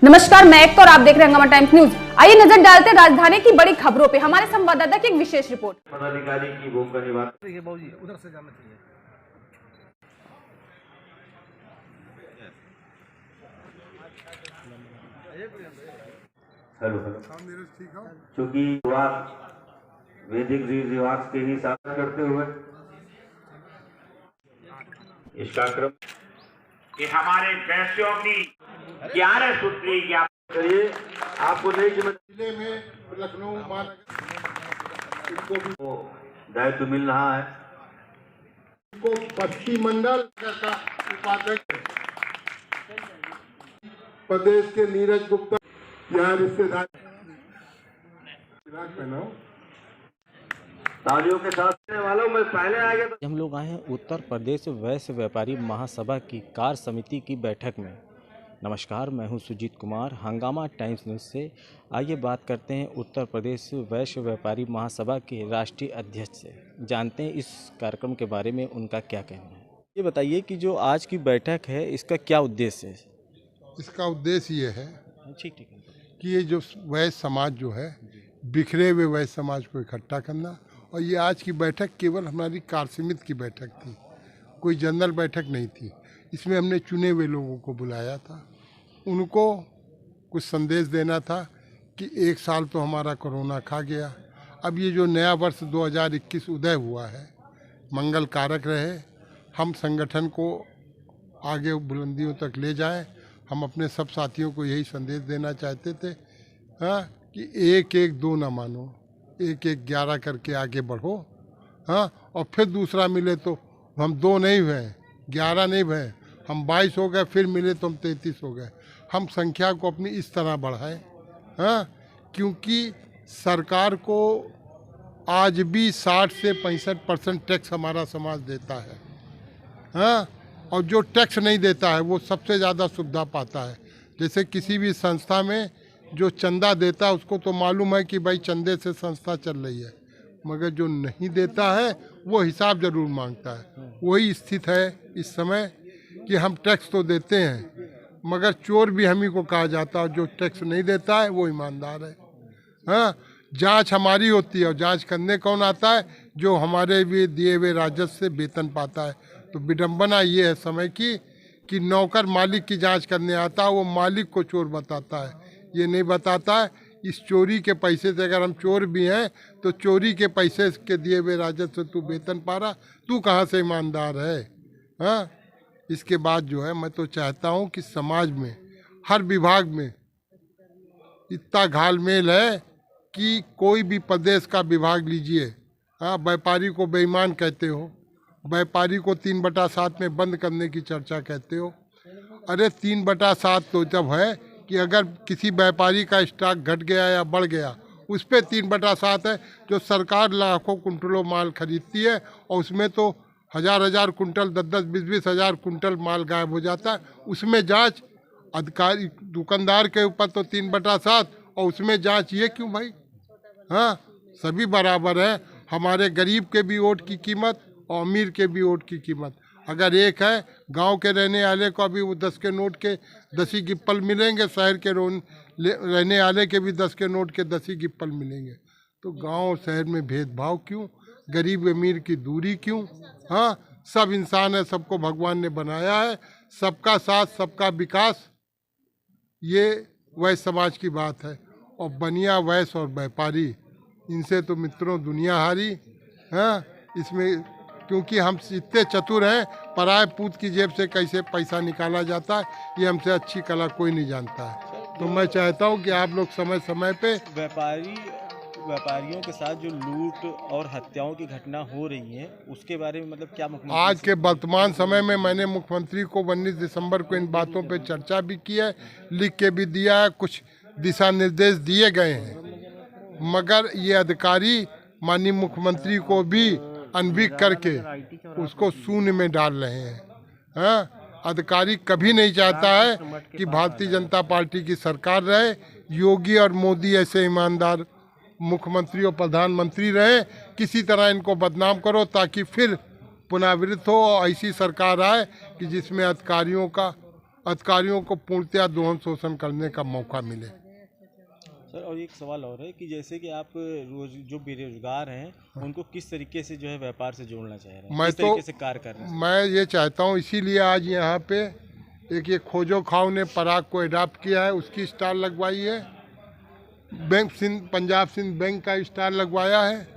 नमस्कार, मैं एक और आप देख रहे हैं हंगामा टाइम्स न्यूज। आइए नजर डालते हैं राजधानी की बड़ी खबरों पे। हमारे संवाददाता की एक विशेष रिपोर्ट। पदाधिकारी की भूमिका निभाते देखिए बाबूजी उधर से जाना चाहिए। हेलो क्योंकि वैदिक रीति रिवाज के ही साथ करते हुए इसका क्रम कि हमारे वैश्यों की 11 सूत्री ज्ञापन करिए। आपको नहीं जिले में लखनऊ महानगर इनको भी दायित्व मिल रहा है। इनको पश्चिम मंडल का उपाध्यक्ष प्रदेश के नीरज गुप्ता यहाँ रिश्तेदार तालियों के साथ देने वालों में पहले आ गया। हम लोग आए हैं उत्तर प्रदेश वैश्य व्यापारी महासभा की कार्य समिति की बैठक में। नमस्कार, मैं हूं सुजीत कुमार, हंगामा टाइम्स न्यूज़ से। आइए बात करते हैं उत्तर प्रदेश वैश्य व्यापारी महासभा के राष्ट्रीय अध्यक्ष से, जानते हैं इस कार्यक्रम के बारे में उनका क्या कहना है। ये बताइए कि जो आज की बैठक है इसका क्या उद्देश्य है? इसका उद्देश्य ये है ठीक कि ये जो वैश्य समाज जो है, बिखरे हुए वैश्य समाज को इकट्ठा करना। और ये आज की बैठक केवल हमारी कार्य समिति की बैठक थी, कोई जनरल बैठक नहीं थी। इसमें हमने चुने हुए लोगों को बुलाया था, उनको कुछ संदेश देना था कि एक साल तो हमारा कोरोना खा गया, अब ये जो नया वर्ष 2021 उदय हुआ है मंगल कारक रहे, हम संगठन को आगे बुलंदियों तक ले जाएं। हम अपने सब साथियों को यही संदेश देना चाहते थे कि 1-1-2 ना मानो, 1-1-11 करके आगे बढ़ो। और फिर दूसरा मिले तो हम 2 नहीं हुए, 11 नहीं हुए, हम 22 हो गए, फिर मिले तो हम 33 हो गए। हम संख्या को अपनी इस तरह बढ़ाएं, क्योंकि सरकार को आज भी 60 से 65% टैक्स हमारा समाज देता है। और जो टैक्स नहीं देता है वो सबसे ज़्यादा सुविधा पाता है। जैसे किसी भी संस्था में जो चंदा देता है उसको तो मालूम है कि भाई चंदे से संस्था चल रही है, मगर जो नहीं देता है वो हिसाब ज़रूर मांगता है। वही स्थिति है इस समय कि हम टैक्स तो देते हैं मगर चोर भी हम ही को कहा जाता है। जो टैक्स नहीं देता है वो ईमानदार है। जांच हमारी होती है और जांच करने कौन आता है? जो हमारे भी दिए हुए राजस्व से वेतन पाता है। तो विडम्बना ये है समय की कि नौकर मालिक की जांच करने आता है, वो मालिक को चोर बताता है, ये नहीं बताता है इस चोरी के पैसे से, अगर हम चोर भी हैं तो चोरी के पैसे के दिए हुए राजस्व से तू वेतन पा रहा, तू कहाँ से ईमानदार है? इसके बाद जो है मैं तो चाहता हूँ कि समाज में हर विभाग में इतना घालमेल है कि कोई भी प्रदेश का विभाग लीजिए, व्यापारी को बेईमान कहते हो, व्यापारी को 3/7 में बंद करने की चर्चा कहते हो। अरे 3/7 तो जब है कि अगर किसी व्यापारी का स्टॉक घट गया या बढ़ गया उस पर 3/7 है। जो सरकार लाखों कुंटलों माल खरीदती है और उसमें तो हजार कुंटल 10-10, 20-20 हज़ार कुंटल माल गायब हो जाता है, उसमें जांच अधिकारी दुकानदार के ऊपर तो 3/7 और उसमें जांच ये क्यों भाई? सभी बराबर है। हमारे गरीब के भी वोट की कीमत और अमीर के भी वोट की कीमत अगर एक है, गांव के रहने वाले को अभी वो 10 के नोट के 10 ही गिप्पल मिलेंगे, शहर के रहने वाले के भी 10 के नोट के 10 ही गिप्पल मिलेंगे। तो गांव और शहर में भेदभाव क्यों? गरीब अमीर की दूरी क्यों? सब इंसान है, सबको भगवान ने बनाया है, सबका साथ सबका विकास, ये वैश्य समाज की बात है। और बनिया वैश्य और व्यापारी, इनसे तो मित्रों दुनिया हारी। इसमें क्योंकि हम इतने चतुर हैं, पराए पूत की जेब से कैसे पैसा निकाला जाता है ये हमसे अच्छी कला कोई नहीं जानता है। तो मैं चाहता हूँ कि आप लोग समय समय पे व्यापारियों के साथ जो लूट और हत्याओं की घटना हो रही है उसके बारे में मतलब क्या मुख्यमंत्री आज के वर्तमान समय में मैंने मुख्यमंत्री को 19 दिसंबर को इन बातों पे चर्चा भी की है, लिख के भी दिया है, कुछ दिशा निर्देश दिए गए हैं। मगर ये अधिकारी माननीय मुख्यमंत्री को भी अनभिज्ञ करके उसको शून्य में डाल रहे हैं। अधिकारी कभी नहीं चाहता है कि भारतीय जनता पार्टी की सरकार रहे, योगी और मोदी ऐसे ईमानदार मुख्यमंत्री और प्रधानमंत्री रहे। किसी तरह इनको बदनाम करो ताकि फिर पुनरावृत्त हो और ऐसी सरकार आए कि जिसमें अधिकारियों का अधिकारियों को पूर्णतया दोहन शोषण करने का मौका मिले। सर और एक सवाल और है कि जैसे कि आप रोज जो बेरोजगार हैं उनको किस तरीके से जो है व्यापार से जोड़ना चाह रहे हैं, किस तरीके से कार्य कर रहे हैं? मैं ये चाहता हूँ, इसीलिए आज यहाँ पे एक ये खोजो खाओ ने पराग को अडॉप्ट किया है, उसकी स्टाल लगवाई है। बैंक पंजाब सिंध बैंक का स्टाल लगवाया है।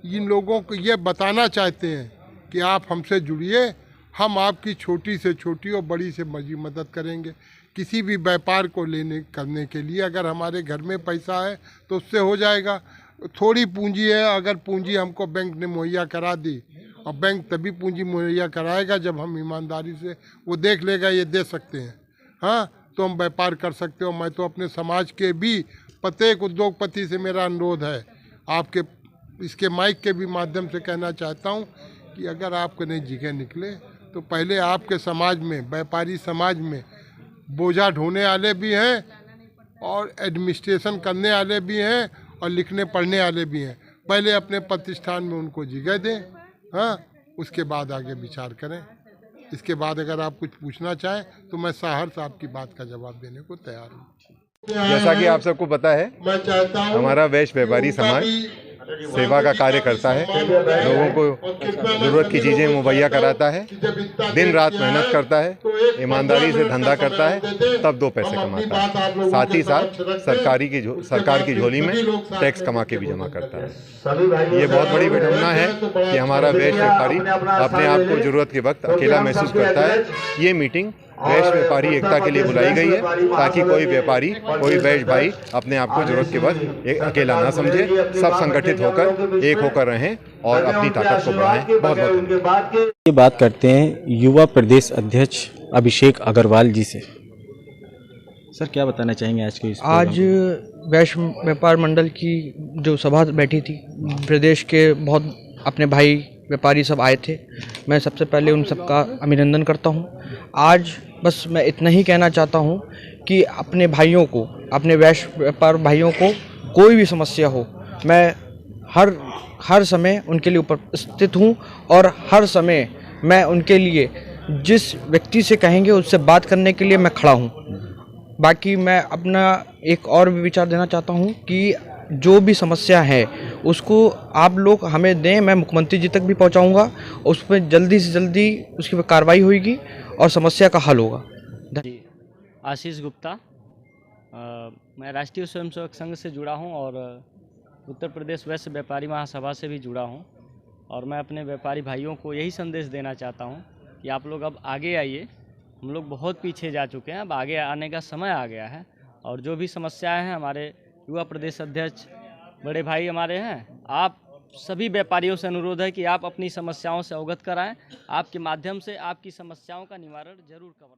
इन लोगों को ये बताना चाहते हैं कि आप हमसे जुड़िए, हम आपकी छोटी से छोटी और बड़ी से बड़ी मदद करेंगे। किसी भी व्यापार को करने के लिए अगर हमारे घर में पैसा है तो उससे हो जाएगा। थोड़ी पूंजी है, अगर पूंजी हमको बैंक ने मुहैया करा दी, और बैंक तभी पूंजी मुहैया कराएगा जब हम ईमानदारी से वो देख लेगा ये दे सकते हैं, हाँ, तो हम व्यापार कर सकते हो। मैं तो अपने समाज के भी प्रत्येक उद्योगपति से मेरा अनुरोध है, आपके इसके माइक के भी माध्यम से कहना चाहता हूँ कि अगर आपको नई जगह निकले तो पहले आपके समाज में, व्यापारी समाज में बोझा ढोने वाले भी हैं और एडमिनिस्ट्रेशन करने वाले भी हैं और लिखने पढ़ने वाले भी हैं। पहले अपने प्रतिष्ठान में उनको जगह दें, हाँ, उसके बाद आगे विचार करें। इसके बाद अगर आप कुछ पूछना चाहें तो मैं सहर्ष आपकी बात का जवाब देने को तैयार हूँ। जैसा कि आप सबको पता है, हमारा वैश्य व्यापारी समाज सेवा का कार्य करता है, लोगों को ज़रूरत की चीज़ें मुहैया कराता है, दिन रात मेहनत करता है, ईमानदारी से धंधा करता है, तब दो पैसे कमाता है। साथ ही साथ सरकार की झोली में टैक्स कमा के भी जमा करता है। ये बहुत बड़ी विडंबना है कि हमारा वैश्य व्यापारी अपने आप को ज़रूरत के वक्त अकेला महसूस करता है। ये मीटिंग वैश्य व्यापारी एकता के लिए बुलाई गई है ताकि कोई व्यापारी, कोई वैश्य भाई अपने आप को जरूरत के वक्त अकेला ना समझे, सब संगठित होकर एक होकर रहें और अपनी ताकत को बढ़ाएं। बहुत बहुत ये बात करते हैं युवा प्रदेश अध्यक्ष अभिषेक अग्रवाल जी से। सर क्या बताना चाहेंगे आज के इस आज वैश्य व्यापार मंडल की जो सभा बैठी थी, प्रदेश के बहुत अपने भाई व्यापारी सब आए थे। मैं सबसे पहले उन सबका अभिनंदन करता हूं। आज बस मैं इतना ही कहना चाहता हूं कि अपने भाइयों को, अपने वैश्य व्यापार भाइयों को कोई भी समस्या हो, मैं हर समय उनके लिए उपस्थित हूं और हर समय मैं उनके लिए जिस व्यक्ति से कहेंगे उससे बात करने के लिए मैं खड़ा हूं। बाकी मैं अपना एक और भी विचार देना चाहता हूं कि जो भी समस्या है उसको आप लोग हमें दें, मैं मुख्यमंत्री जी तक भी पहुंचाऊंगा, उस पर जल्दी से जल्दी उसकी पर कार्रवाई होगी और समस्या का हल होगा। आशीष गुप्ता, मैं राष्ट्रीय स्वयंसेवक संघ से जुड़ा हूं और उत्तर प्रदेश वैश्य व्यापारी महासभा से भी जुड़ा हूं, और मैं अपने व्यापारी भाइयों को यही संदेश देना चाहता हूं कि आप लोग अब आगे आइए। हम लोग बहुत पीछे जा चुके हैं, अब आगे आने का समय आ गया है, और जो भी समस्याएं हैं हमारे युवा प्रदेश अध्यक्ष बड़े भाई हमारे हैं, आप सभी व्यापारियों से अनुरोध है कि आप अपनी समस्याओं से अवगत कराएं। आपके माध्यम से आपकी समस्याओं का निवारण जरूर करें।